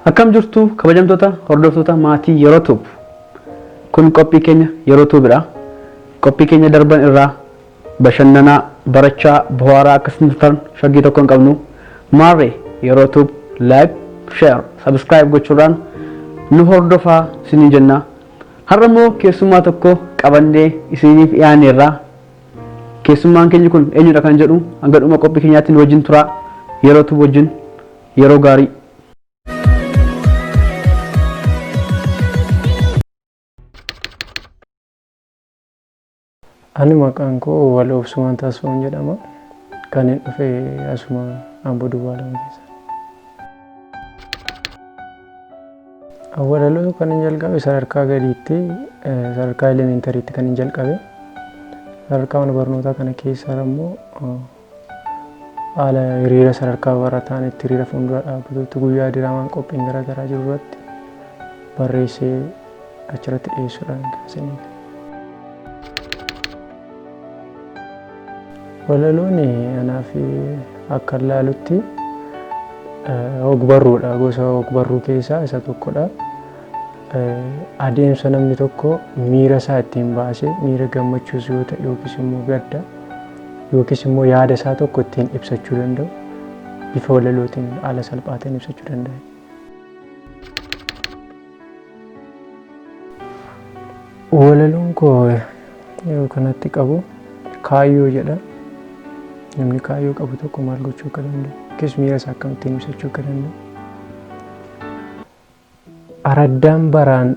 Akkam jirtu kabajamtoota hordoftoota maatii yeroo tuub. Kun qophii keenya yeroo tuubidha. Qophii keenya darban irraa bashannanaa barachaa bu'aaraa akkasumas turtan shakkii tokko hin qabnu. Maarree yeroo tuub like, share, subscribe gochuudhaan nu hordofaa isinii jenna. Har'a immoo keessummaa tokko qabannee isiniif dhiyaaneerra. Keessummaan keenya kun eenyudha kan jedhu hanga dhuma qophii keenyaatti wajjin turaa. Yeroo tuub wajjin yeroo gaarii. Ani maqaan koo Waloobsumaan Taasifamuun jedhama. Kan hin dhufe asuma Amboo Duwwaa lama keessa. Walaloo kan hin jalqabe sadarkaa gadiitti sadarkaa elementariitti kan hin jalqabe. Sadarkaa mana barnootaa kana keessa immoo haala hiriira sadarkaa barataan itti hiriira fuuldura dhaabbatutti guyyaa diraamaan qophiin garaagaraa jiru irratti barreessee achirratti dhiyeessuudhaan kaasaniidha. Walaloon anaaf akka ilaalutti ogbarruudha. Gosa ogbarruu keessaa isa tokkodha. Adeemsa namni tokko miira isaa ittiin baasee miira gammachuus yoo ta'e yookiis immoo gadda yookiis immoo yaada isaa tokko ittiin ibsachuu danda'u bifa walalootiin haala salphaatiin ibsachuu danda'a. Walaloon koo yeroo kanatti qabu kaayyoo jedha. Namni kaayyoo qabu tokko maal gochuu akka danda'u yookiis miira isaa akkamittiin ibsachuu akka danda'u. Araddaan baraan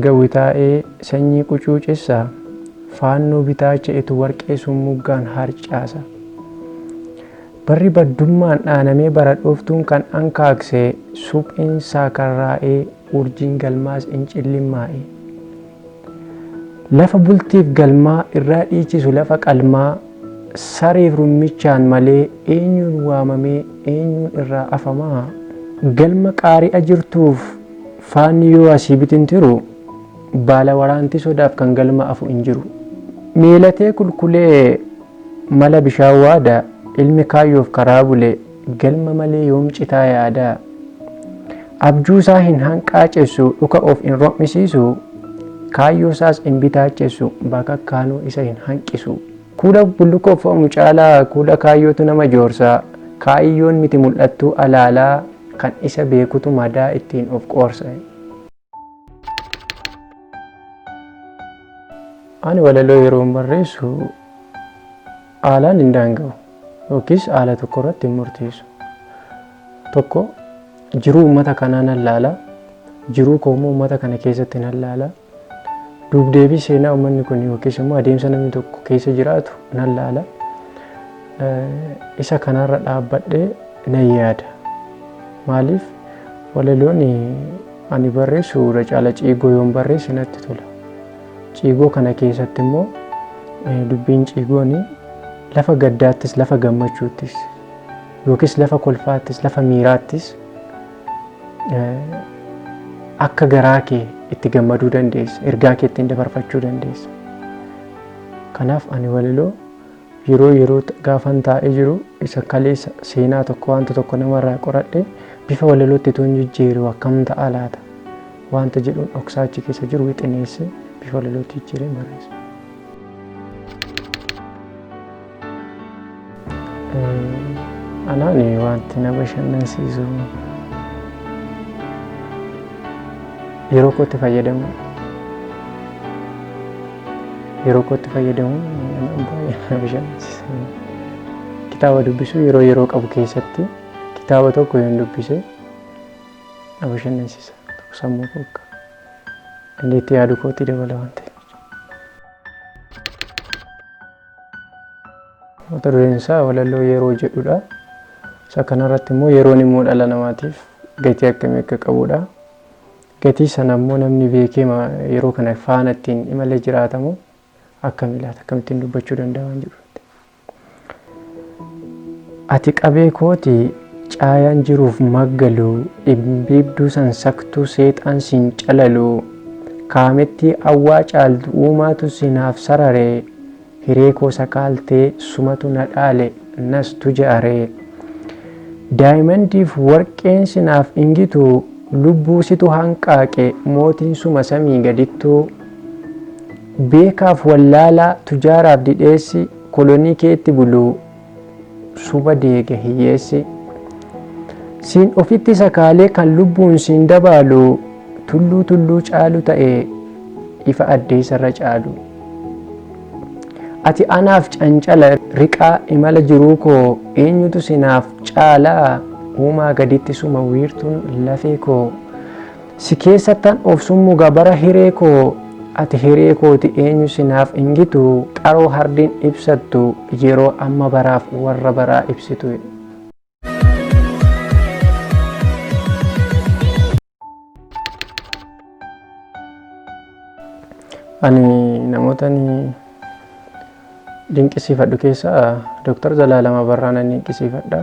gawwi taa'ee sanyii qucuucessaa faannoo bitaa ce'etu warqee summuggaan harcaasa. Barri baddummaan dhaanamee bara dhooftuun kan ankaaksee supheensaa karraa'ee urjiin galmaas hin cillimmaa'e. Lafa bultiif galmaa irraa dhiichisu lafa qalmaa sareef rummichaan malee eenyuun waamamee eenyuun irraa afamaa. Galma qaari'a jirtuuf faanni yoo asii bitintiru baala waraanti sodaaf kan galma afu hin jiru. Miilatee kulkulee mala bishaan waada ilmi kaayyoof karaa bule galma malee yoom citaa yaada. Abjuusaa hin hanqaacessu dhuka of hin rom'isiisu kaayyoosaas hin bitaachessu bakakkaanoo isa hin hanqisu. Kuula bullukoof fo'amu caalaa kuula kaayyootu nama joorsa. Kaayyoon miti mul'attuu alaalaa kan isa beekutu madaa ittiin of qoorsa. Ani walaloo yeroo barreessu haalaan hin daanga'u yookiis haala tokko irratti hin murteessu. Tokko jiruu uummata kanaa nan laala. Jiruu koommoo uummata kana keessatti nan laala. Dugdeebii seenaa uummanni kun yookiis immoo adeemsa namni tokko keessa jiraatu nan laala. Isa kanarra dhaabbadhee nan yaada. Maaliif walaloon ani barreessu irra caala ciigoo yoon barreesse natti tola. Ciigoo kana keessatti immoo dubbiin ciigoon lafa gaddaattis lafa gammachuuttis yookiis lafa kolfaattis lafa miiraattis akka garaa kee itti gammaduu dandeessa. Ergaa kee ittiin dabarfachuu dandeessa. Kanaaf ani walaloo yeroo gaafan taa'ee jiru isa kaleessa seenaa tokko wanta tokko namarraa qoradhe bifa walalootti toon jijjiiru akkam ta'a laata wanta jedhuun dhoksaa achi keessa jiru wixineesse bifa walalootti jijjiiree barreessa. Anaan wanti na bashannansiisu yeroo kootti fayyadamu. Yeroo kootti fayyadamu baay'ee na bashannansiisa. Kitaaba dubbisuu yeroo qabu keessatti kitaaba tokko yoon dubbise na bashannansiisa. Sammuu koo inni itti yaadu kootti dabala waan ta'eef. Mata dureen isaa walaloo yeroo jedhudha. Isa kanarratti immoo yeroon immoo dhala namaatiif gatii akkamii akka qabudha. Gatii sana immoo namni beekee yeroo kana faana ittiin imalee jiraatamu akkamii laata akkamittiin dubbachuu danda'a waan jedhutti. Ati qabee kooti caayaan jiruuf maggaluu dhimbiibduu san saktuu seexaan siin calaluu kaametti awwaa caaltu uumaatu sinaaf sararee hiree koo sakaaltee sumatu na dhaale nas tujaaree daayimandiif warqeen sinaaf ingitu lubbuu situ hanqaaqe mootiin suma samii gadittuu beekaaf wallaalaa tujaaraaf didheessi kolonii keetti buluu suba deege hiyyeessi siin ofitti sakaalee kan lubbuun siin dabaalu tulluu caalu ta'e ifa addeessarra caalu ati anaaf cancala riqaa imala jiruu koo eenyutu sinaaf caalaa uumaa gaditti suma wiirtuun lafee koo si keessattan of summuga bara hiree koo ati hiree kooti eenyu sinaaf ingitu qaroo hardiin ibsattu yeroo amma baraaf warra baraa ibsitu. Ani namoota dinqisiifadhu keessaa Dr. Zalaalama Abarraan dinqisiifadha.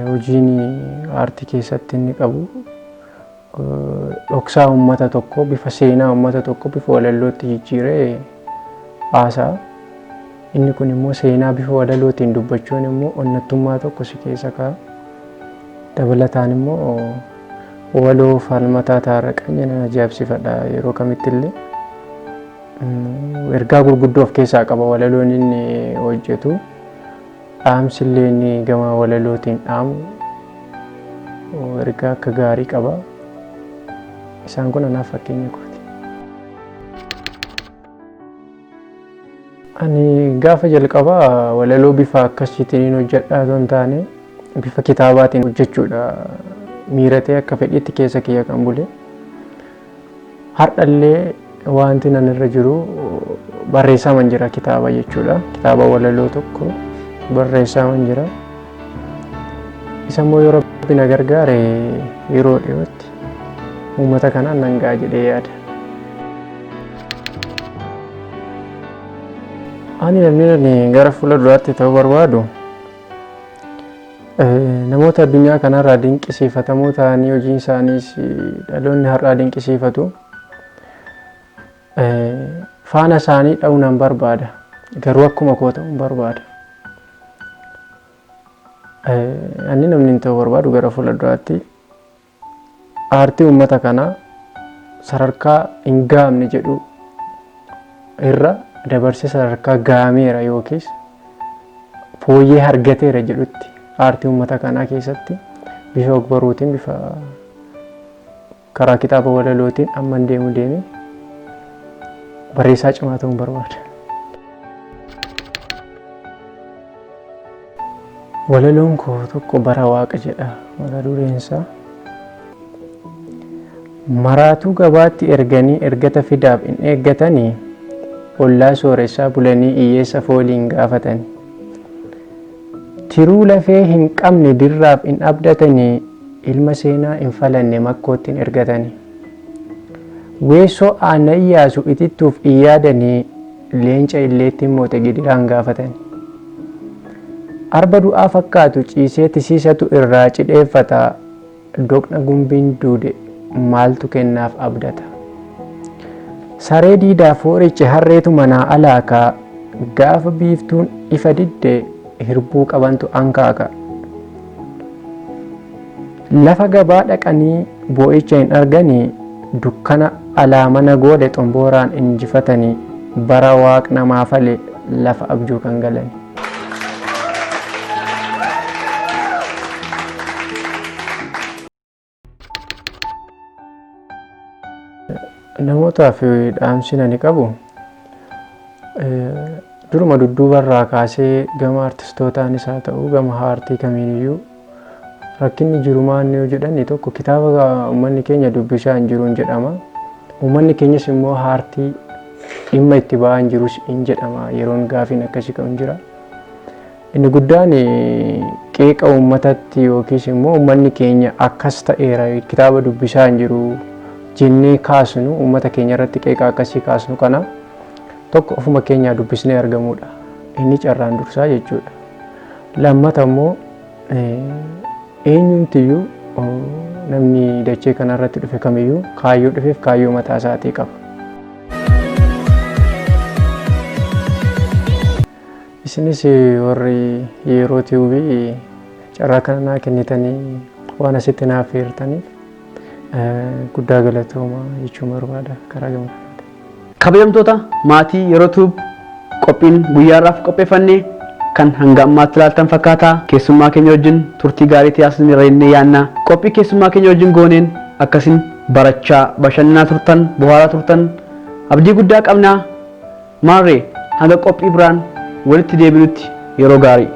Hojiin aartii keessatti inni qabu dhoksaa uummata tokko bifa seenaa uummata tokko bifa walalootti jijjiiree haasaa. Inni kun immoo seenaa bifa walalootiin dubbachuun immoo onnattummaa tokko si keessa kaa'a. Dabalataan immoo waloo falmataa taarraqanii nan ajaa'ibsiifadha yeroo kamittillee. Ergaa gurguddoo of keessaa qaba walaloon inni hojjetu. Dhaamsillee inni gama walalootiin dhaamu ergaa akka gaarii qaba. Isaan kun anaaf fakkeenya kooti. Ani gaafa jalqabaa walaloo bifa akkasiitiin hojjedhaa osoo hin taane bifa kitaabaatiin hojjechuudha. Miiratee akka fedhiitti keessa kiyya kan bule. Har'allee wanti nan irra jiru barreessaman jira kitaaba jechuudha. Kitaaba walaloo tokko barreessaman jira. Isa immoo yoo Rabbi na gargaare yeroo dhiyootti uummata kanaan nan ga'a jedhee yaada. Ani namni gara fuula duraatti ta'uu barbaadu namoota addunyaa kanarraa dinqisiifatamoo ta'anii hojiin isaaniis dhaloonni har'aa dinqisiifatu faana isaanii dha'uu nan barbaada. Garuu akkuma koo ta'uu hin barbaada. Ani namni hin ta'uu barbaadu gara fuula duraatti aartii uummata kanaa sadarkaa hin gahamne jedhu irra dabarsee sadarkaa gahameera yookiis fooyyee argateera jedhutti aartii uummata kanaa keessatti bifa ogbarruutiin bifa karaa kitaaba walalootiin amma deemee barreessaa cimaa ta'uun barbaada. Walaloon koo tokko bara waaqa jedha mata dureensaa. Maraatuu gabaatti erganii ergata fidaaf hin eeggatanii ollaa sooressaa bulanii hiyyeessa fooliin gaafatanii. Tiruu lafee hin qabne dirraaf hin abdatanii ilma seenaa hin falanne makkoottiin ergatanii. Weessoo aannan yaasu itittuuf hin yaadanii leenca illeetti moote gidiraan gaafatanii. Arba du'aa fakkaatu ciisee tisiisatu irraa cidheeffata doqna gumbiin duude maaltu kennaaf abdata. Saree diidaa foorichi harreetu manaa alaakaa gaafa biiftuun ifa didde hirbuu qabantu ankaaka. Lafa gabaa dhaqanii boo'icha hin arganii dukkana alaa mana goode xombooraan injifatanii bara waaq namaa fale lafa abjuu kan galani. Namootaaf dhaamsi ani qabu duruma dudduubarraa kaasee gama artistootaanis haa ta'u gama aartii kamiiniyyuu rakkinni jiru maanni yoo jedhani tokko kitaaba uummanni keenya dubbisaa hin jiru hin jedhama. Uummanni keenyas immoo aartii dhimma itti ba'aa hin jirus hin jedhama. Yeroon gaafiin akkasii kan jira. Inni guddaan qeeqa uummatatti yookiis immoo uummanni keenya akkas ta'eera kitaaba dubbisaa hin jiru jennee kaasnu uummata keenya irratti qeeqa akkasii kaasnu kana tokko ofuma keenyaa dubbisnee argamudha. Inni carraan dursaa jechuudha. Lammata immoo eenyumtiyyuu namni dachee kanarratti dhufe kamiyyuu kaayyoo dhufeef kaayyoo mataa isaatii qaba. Isinis warri yeroo tiibii carraa kana naa kennitanii waan asitti naaf feertaniif guddaa galatoomaa jechuun barbaada karaa gamtaatti. Kabajamtoota maatii yeroo tuub qophiin guyyaarraaf qopheeffannee kan hanga ammaatti ilaaltan fakkaataa keessummaa keenya wajjin turtii gaarii taasisni reennee yaannaa qophii keessummaa keenya wajjin gooneen akkasin barachaa bashannanaa turtan bohaaraa turtan abdii guddaa qabnaa maarree hanga qophii biraan walitti deebinutti yeroo gaarii.